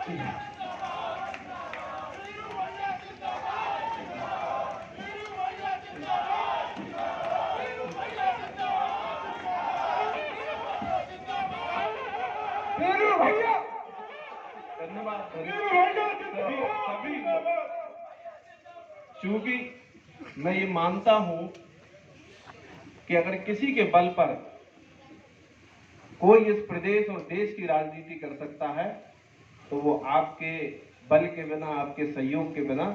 धन्यवाद। चूंकि मैं ये मानता हूं कि अगर किसी के बल पर कोई इस प्रदेश और देश की राजनीति कर सकता है तो वो आपके बल के बिना, आपके सहयोग के बिना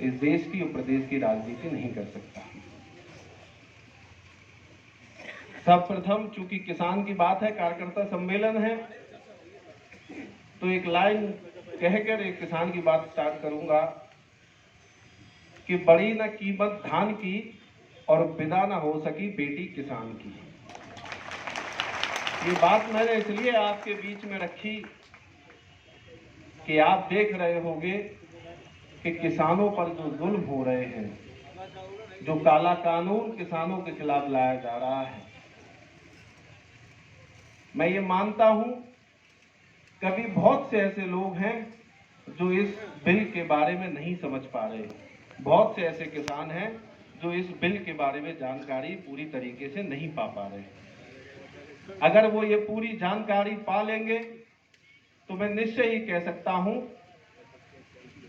इस देश की और प्रदेश की राजनीति नहीं कर सकता। सर्वप्रथम चूंकि किसान की बात है, कार्यकर्ता सम्मेलन है, तो एक लाइन कहकर एक किसान की बात स्टार्ट करूंगा कि बड़ी न कीमत धान की और विदा न हो सकी बेटी किसान की। ये बात मैंने इसलिए आपके बीच में रखी कि आप देख रहे होंगे कि किसानों पर जो जुल्म हो रहे हैं, जो काला कानून किसानों के खिलाफ लाया जा रहा है, मैं ये मानता हूं कभी बहुत से ऐसे लोग हैं जो इस बिल के बारे में नहीं समझ पा रहे, बहुत से ऐसे किसान हैं जो इस बिल के बारे में जानकारी पूरी तरीके से नहीं पा रहे। अगर वो ये पूरी जानकारी पा लेंगे तो मैं निश्चय ही कह सकता हूं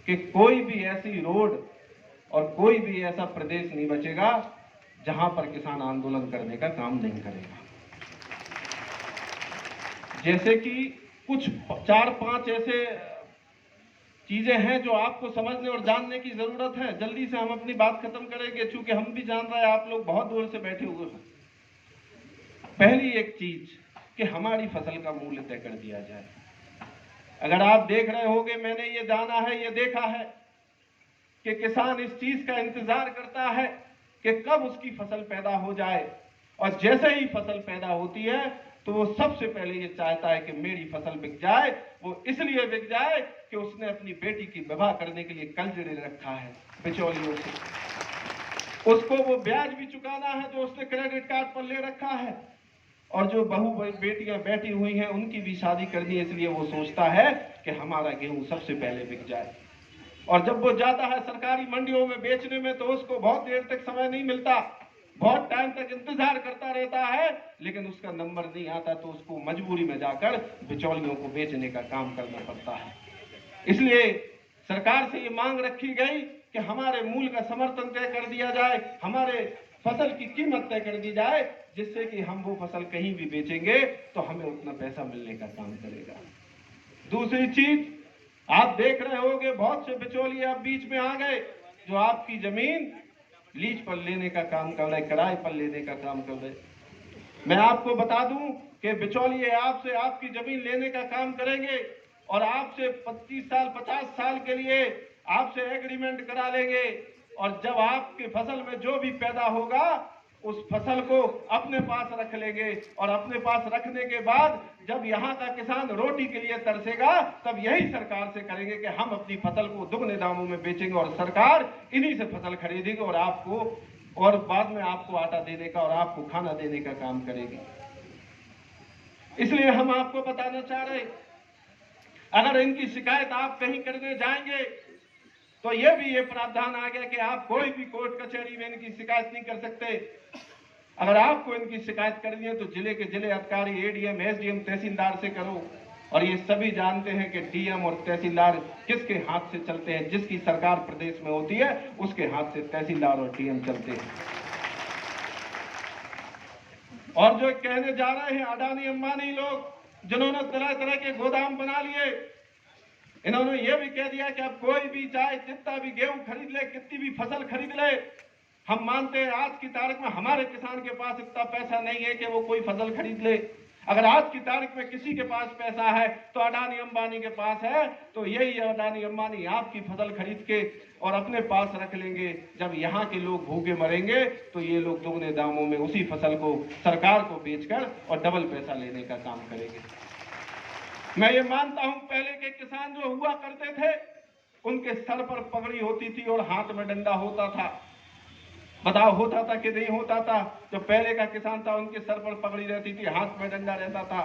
कि कोई भी ऐसी रोड और कोई भी ऐसा प्रदेश नहीं बचेगा जहां पर किसान आंदोलन करने का काम नहीं करेगा। जैसे कि कुछ 4-5 ऐसे चीजें हैं जो आपको समझने और जानने की जरूरत है। जल्दी से हम अपनी बात खत्म करेंगे, चूंकि हम भी जान रहे हैं आप लोग बहुत दूर से बैठे हुए हैं। पहली एक चीज कि हमारी फसल का मूल्य तय कर दिया जाए। अगर आप देख रहे होंगे, मैंने ये जाना है, ये देखा है कि किसान इस चीज का इंतजार करता है कि कब उसकी फसल पैदा हो जाए, और जैसे ही फसल पैदा होती है तो वो सबसे पहले ये चाहता है कि मेरी फसल बिक जाए। वो इसलिए बिक जाए कि उसने अपनी बेटी की विवाह करने के लिए कर्ज ले रखा है बिचौलियों से, उसको वो ब्याज भी चुकाना है जो उसने क्रेडिट कार्ड पर ले रखा है, और जो बहू बेटियां बैठी हुई हैं उनकी भी शादी करनी है, इसलिए वो सोचता है कि हमारा गेहूं सबसे पहले बिक जाए। और जब वो जाता है सरकारी मंडियों में बेचने में तो उसको बहुत देर तक समय नहीं मिलता, बहुत टाइम तक इंतजार करता रहता है, लेकिन उसका नंबर नहीं आता तो उसको मजबूरी में जाकर बिचौलियों को बेचने का काम करना पड़ता है। इसलिए सरकार से ये मांग रखी गई कि हमारे मूल्य का समर्थन तय कर दिया जाए, हमारे फसल की कीमत तय कर दी जाए, जिससे कि हम वो फसल कहीं भी बेचेंगे तो हमें उतना पैसा मिलने का काम करेगा। दूसरी चीज, आप देख रहे होंगे बहुत से बिचौलिए अब बीच में आ गए जो आपकी जमीन लीज पर लेने का काम कर रहे, किराए पर लेने का काम कर रहे। मैं आपको बता दूं कि बिचौलिए आपसे आपकी जमीन लेने का काम करेंगे और आपसे 25 साल 50 साल के लिए आपसे एग्रीमेंट करा लेंगे, और जब आपकी फसल में जो भी पैदा होगा उस फसल को अपने पास रख लेंगे, और अपने पास रखने के बाद जब यहाँ का किसान रोटी के लिए तरसेगा तब यही सरकार से करेंगे कि हम अपनी फसल को दुगने दामों में बेचेंगे और सरकार इन्हीं से फसल खरीदेगी और आपको, और बाद में आपको आटा देने का और आपको खाना देने का काम करेगी। इसलिए हम आपको बताना चाह रहे, अगर इनकी शिकायत आप कहीं करने जाएंगे तो यह भी ये प्रावधान आ गया कि आप कोई भी कोर्ट कचहरी में इनकी शिकायत नहीं कर सकते। अगर आपको इनकी शिकायत करनी है तो जिले के जिले अधिकारी, एडीएम, एसडीएम, तहसीलदार से करो। और ये सभी जानते हैं कि डीएम और तहसीलदार किसके हाथ से चलते हैं। जिसकी सरकार प्रदेश में होती है उसके हाथ से तहसीलदार और डीएम चलते हैं। और जो कहने जा रहे हैं अडानी अंबानी लोग जिन्होंने तरह तरह के गोदाम बना लिए, इन्होंने यह भी कह दिया कि अब कोई भी चाहे जितना भी गेहूं खरीद ले, कितनी भी फसल खरीद ले, हम मानते हैं आज की तारीख में हमारे किसान के पास इतना पैसा नहीं है कि वो कोई फसल खरीद ले। अगर आज की तारीख में किसी के पास पैसा है तो अडानी अंबानी के पास है, तो यही अडानी अंबानी आपकी फसल खरीद के और अपने पास रख लेंगे। जब यहाँ के लोग भूखे मरेंगे तो ये लोग दुगने दामों में उसी फसल को सरकार को बेचकर और डबल पैसा लेने का काम करेंगे। मैं ये मानता हूं पहले के किसान जो हुआ करते थे उनके सर पर पगड़ी होती थी और हाथ में डंडा होता था। बताओ होता था कि नहीं होता था? जो पहले का किसान था उनके सर पर पगड़ी रहती थी, हाथ में डंडा रहता था।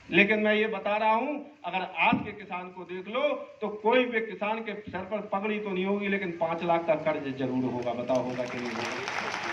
लेकिन मैं ये बता रहा हूं, अगर आज के किसान को देख लो तो कोई भी किसान के सर पर पगड़ी तो नहीं होगी, लेकिन 5 लाख का कर्ज जरूर होगा। बताओ होगा कि नहीं होगा?